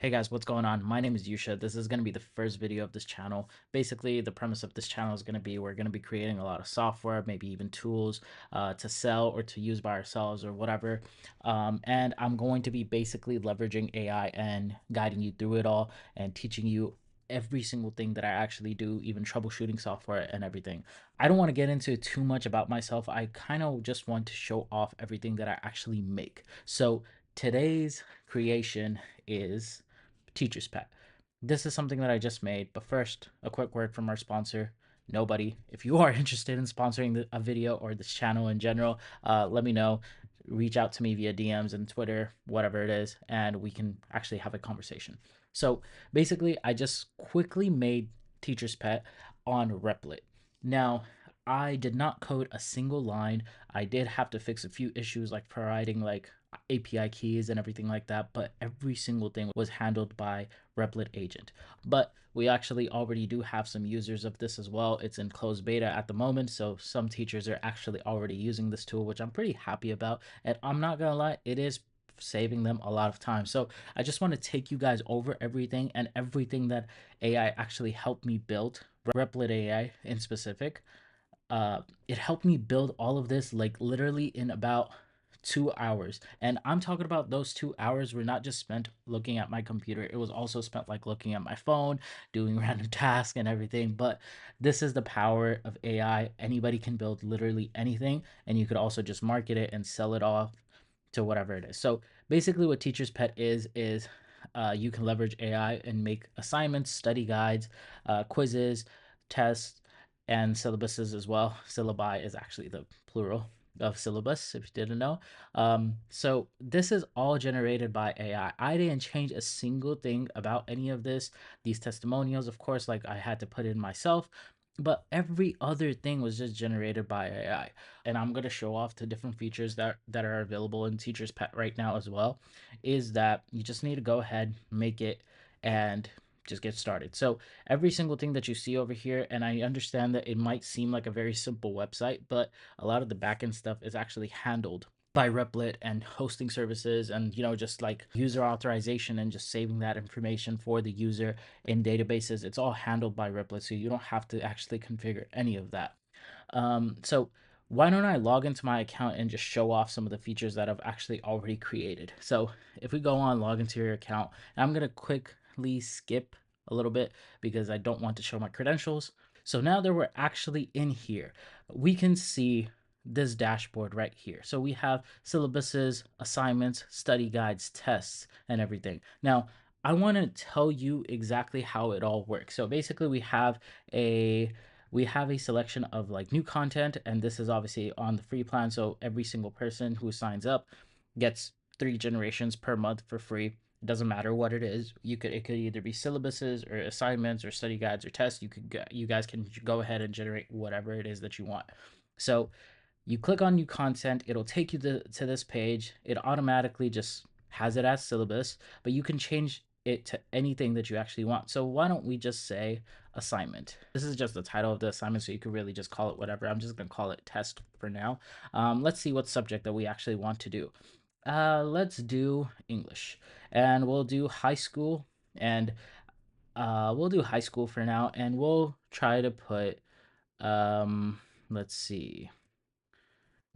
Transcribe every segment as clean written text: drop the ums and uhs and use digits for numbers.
Hey guys, what's going on? My name is Yusha. This is going to be the first video of this channel. Basically, the premise of this channel is going to be we're going to be creating a lot of software, maybe even tools to sell or to use by ourselves or whatever. And I'm going to be basically leveraging AI and guiding you through it all and teaching you every single thing that I actually do, even troubleshooting software and everything. I don't want to get into too much about myself. I kind of just want to show off everything that I actually make. So today's creation is Teacher's Pet. This is something that I just made, but first, a quick word from our sponsor, Nobody. If you are interested in sponsoring a video or this channel in general, let me know. Reach out to me via DMs and Twitter, whatever it is, and we can actually have a conversation. So basically, I just quickly made Teacher's Pet on Replit. Now, I did not code a single line. I did have to fix a few issues like providing like API keys and everything like that, but every single thing was handled by Replit Agent. But we actually already do have some users of this as well. It's in closed beta at the moment, so some teachers are actually already using this tool, which I'm pretty happy about. And I'm not gonna lie, it is saving them a lot of time. So I just want to take you guys over everything and everything that AI actually helped me build, Replit AI in specific. It helped me build all of this like literally in about 2 hours. And I'm talking about those 2 hours were not just spent looking at my computer, it was also spent like looking at my phone, doing random tasks and everything. But this is the power of AI. Anybody can build literally anything, and you could also just market it and sell it off to whatever it is. So basically, what Teacher's Pet is you can leverage AI and make assignments, study guides, quizzes, tests, and syllabuses as well. Syllabi is actually the plural of syllabus, if you didn't know. So this is all generated by AI. I didn't change a single thing about any of this. These testimonials, of course, like I had to put in myself, but every other thing was just generated by AI. And I'm going to show off the different features that are available in Teacher's Pet right now as well. Is that you just need to go ahead, make it, and just get started. So every single thing that you see over here, and I understand that it might seem like a very simple website, but a lot of the backend stuff is actually handled by Replit and hosting services and just like user authorization and just saving that information for the user in databases. It's all handled by Replit, so you don't have to actually configure any of that. So why don't I log into my account and just show off some of the features that I've actually already created. So if we go on, log into your account, and I'm gonna quickly skip a little bit because I don't want to show my credentials. So now that we're actually in here, we can see this dashboard right here. So we have syllabuses, assignments, study guides, tests, and everything. Now, I want to tell you exactly how it all works. So basically we have a selection of like new content, and this is obviously on the free plan, so every single person who signs up gets 3 generations per month for free. It doesn't matter what it is. It could either be syllabuses or assignments or study guides or tests. You guys can go ahead and generate whatever it is that you want. So you click on new content, it'll take you to this page. It automatically just has it as syllabus, but you can change it to anything that you actually want. So why don't we just say assignment? This is just the title of the assignment, so you could really just call it whatever. I'm just gonna call it test for now. Let's see what subject that we actually want to do. Let's do English, and we'll do high school, and we'll do high school for now, and we'll try to put let's see,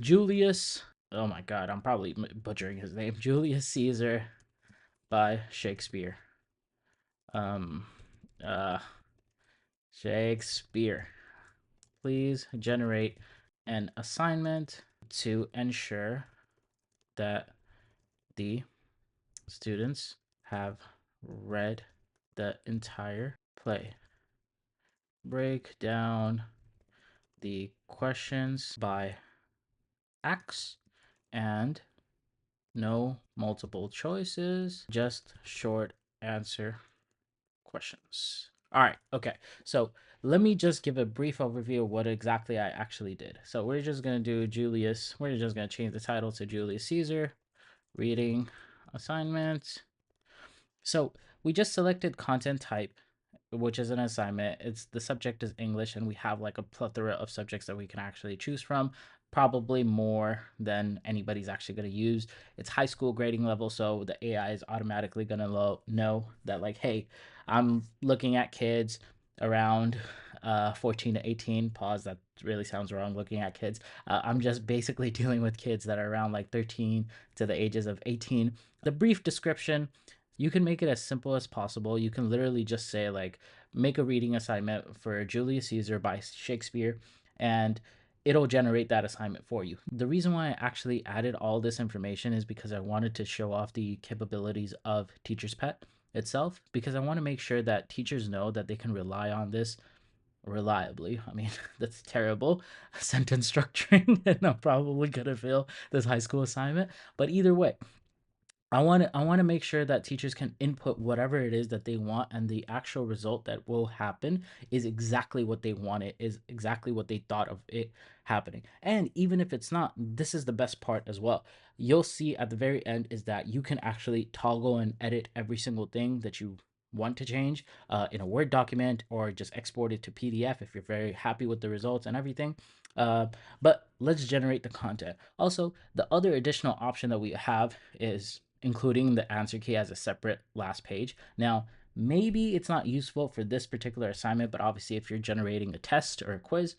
Julius. Oh my God, I'm probably butchering his name. Julius Caesar by Shakespeare. Um, uh, Shakespeare. Please generate an assignment to ensure that the students have read the entire play. Break down the questions by acts and no multiple choices, just short answer questions. All right, okay. So let me just give a brief overview of what exactly I actually did. So we're just going to do Julius. We're just going to change the title to Julius Caesar, reading assignment. So we just selected content type, which is an assignment. The subject is English, and we have like a plethora of subjects that we can actually choose from. probably more than anybody's actually going to use. It's high school grading level, so the AI is automatically going to know that, like, hey, I'm looking at kids around 14 to 18. Pause, that really sounds wrong, looking at kids. I'm just basically dealing with kids that are around like 13 to the ages of 18. The brief description, you can make it as simple as possible. You can literally just say, like, make a reading assignment for Julius Caesar by Shakespeare, and it'll generate that assignment for you. The reason why I actually added all this information is because I wanted to show off the capabilities of Teacher's Pet itself, because I want to make sure that teachers know that they can rely on this reliably. I mean, that's terrible sentence structuring, and I'm probably gonna fail this high school assignment. But either way, I want to make sure that teachers can input whatever it is that they want, and the actual result that will happen is exactly what they want. It is exactly what they thought of it happening. And even if it's not, this is the best part as well. You'll see at the very end is that you can actually toggle and edit every single thing that you want to change in a Word document, or just export it to PDF if you're very happy with the results and everything. Uh, but let's generate the content. Also, the other additional option that we have is including the answer key as a separate last page. Now, maybe it's not useful for this particular assignment, but obviously if you're generating a test or a quiz,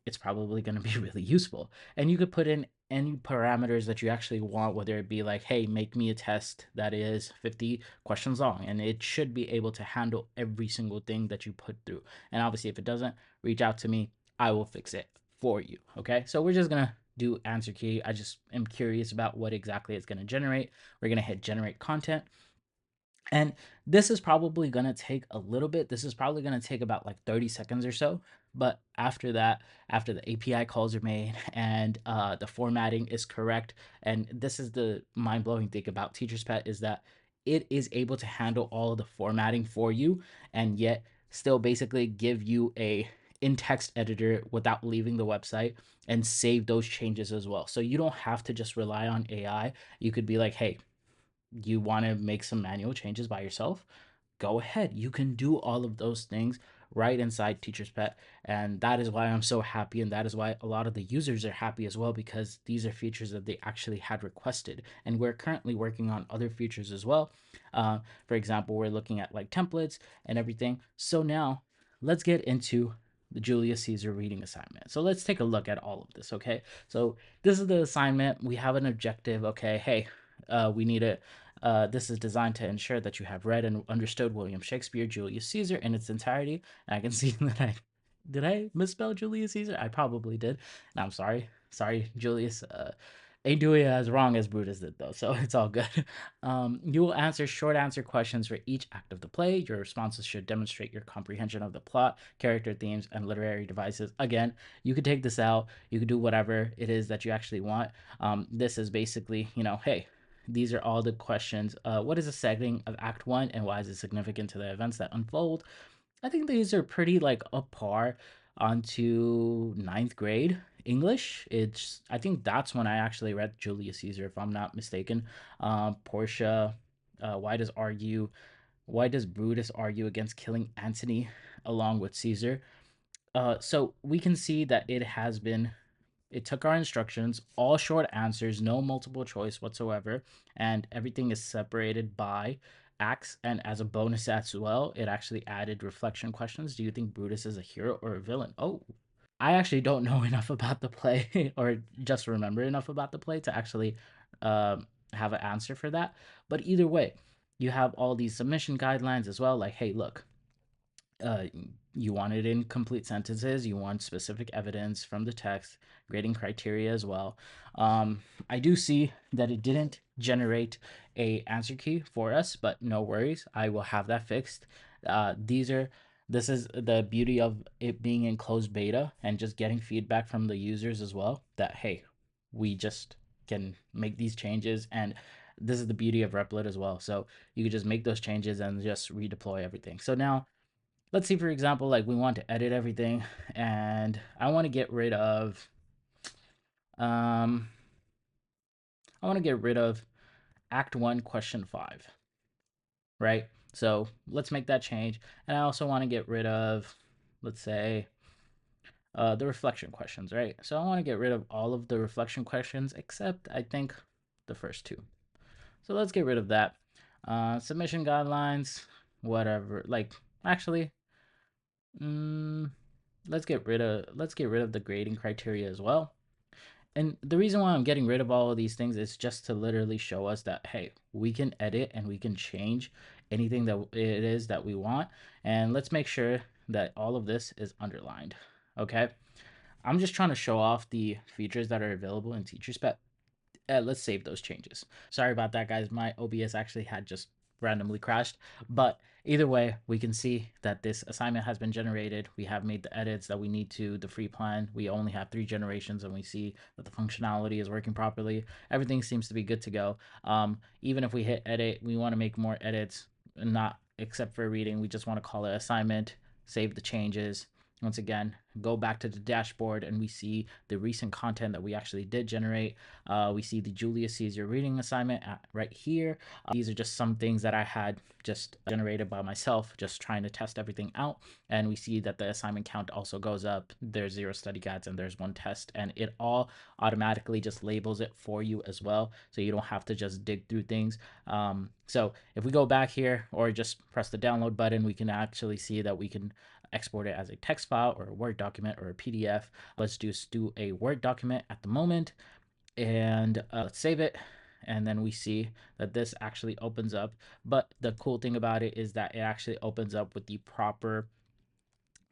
it's probably going to be really useful. And you could put in any parameters that you actually want, whether it be like, hey, make me a test that is 50 questions long, and it should be able to handle every single thing that you put through. And obviously, if it doesn't, reach out to me, I will fix it for you. Okay, so we're just going to do answer key. I just am curious about what exactly it's going to generate. We're going to hit generate content. And this is probably going to take a little bit. This is probably going to take about like 30 seconds or so. But after that, after the API calls are made and the formatting is correct, and this is the mind blowing thing about Teacher's Pet, is that it is able to handle all of the formatting for you, and yet still basically give you a in-text editor without leaving the website, and save those changes as well. So you don't have to just rely on AI. You could be like, hey, you want to make some manual changes by yourself, go ahead. You can do all of those things right inside Teacher's Pet. And that is why I'm so happy. And that is why a lot of the users are happy as well, because these are features that they actually had requested. And we're currently working on other features as well. For example, we're looking at like templates and everything. So now let's get into the Julius Caesar reading assignment. So let's take a look at all of this, okay? So this is the assignment. We have an objective, okay? Hey, we need a this is designed to ensure that you have read and understood William Shakespeare, Julius Caesar in its entirety. And I can see that I misspell Julius Caesar? I probably did. And I'm sorry. Sorry, Julius. Ain't doing it as wrong as Brutus did, though, so it's all good. You will answer short answer questions for each act of the play. Your responses should demonstrate your comprehension of the plot, character themes, and literary devices. Again, you could take this out. You could do whatever it is that you actually want. This is basically, hey, these are all the questions. What is the setting of Act 1, and why is it significant to the events that unfold? I think these are pretty like up par onto ninth grade English. I think that's when I actually read Julius Caesar, if I'm not mistaken. Portia, why does Brutus argue against killing Antony along with Caesar? So we can see that it took our instructions, all short answers, no multiple choice whatsoever, and everything is separated by acts. And as a bonus as well, it actually added reflection questions. Do you think Brutus is a hero or a villain? Oh, I actually don't know enough about the play, or just remember enough about the play to actually have an answer for that. But either way, you have all these submission guidelines as well. Like, hey, look, uh, you want it in complete sentences. You want specific evidence from the text, grading criteria as well. I do see that it didn't generate a answer key for us, but no worries. I will have that fixed. This is the beauty of it being in closed beta and just getting feedback from the users as well, that hey, we just can make these changes. And this is the beauty of Replit as well. So you could just make those changes and just redeploy everything. So now let's see, for example, like we want to edit everything, and I want to get rid of um I want to get rid of Act 1 question 5, right? So let's make that change. And I also want to get rid of, let's say, the reflection questions, right? So I want to get rid of all of the reflection questions except I think the first two. So let's get rid of that. Submission guidelines, whatever. Like actually, mm, let's get rid of the grading criteria as well. And the reason why I'm getting rid of all of these things is just to literally show us that hey, we can edit and we can change anything that it is that we want. And let's make sure that all of this is underlined. Okay. I'm just trying to show off the features that are available in TeacherSpec. Let's save those changes. Sorry about that, guys. My OBS actually had just randomly crashed. But either way, we can see that this assignment has been generated. We have made the edits that we need to the free plan. We only have 3 generations and we see that the functionality is working properly. Everything seems to be good to go. Even if we hit edit, we want to make more edits, not except for reading. We just want to call it assignment, save the changes. Once again, go back to the dashboard and we see the recent content that we actually did generate. We see the Julius Caesar reading assignment right here. These are just some things that I had just generated by myself, just trying to test everything out. And we see that the assignment count also goes up. There's 0 study guides and there's 1 test, and it all automatically just labels it for you as well. So you don't have to just dig through things. So if we go back here or just press the download button, we can actually see that we can export it as a text file or a Word document or a PDF. Let's just do a Word document at the moment and let's save it. And then we see that this actually opens up. But the cool thing about it is that it actually opens up with the proper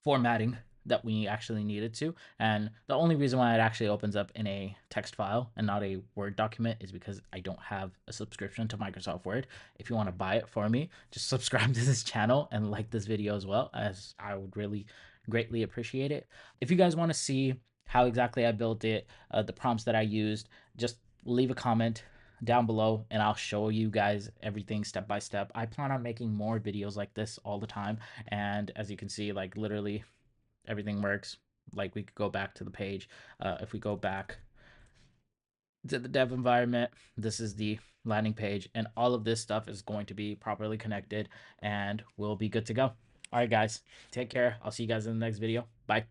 formatting that we actually needed to. And the only reason why it actually opens up in a text file and not a Word document is because I don't have a subscription to Microsoft Word. If you want to buy it for me, just subscribe to this channel and like this video as well, as I would really greatly appreciate it. If you guys want to see how exactly I built it, the prompts that I used, just leave a comment down below and I'll show you guys everything step by step. I plan on making more videos like this all the time, and as you can see, like literally everything works. Like we could go back to the page. If we go back to the dev environment, this is the landing page, and all of this stuff is going to be properly connected and we'll be good to go. All right, guys, take care. I'll see you guys in the next video. Bye.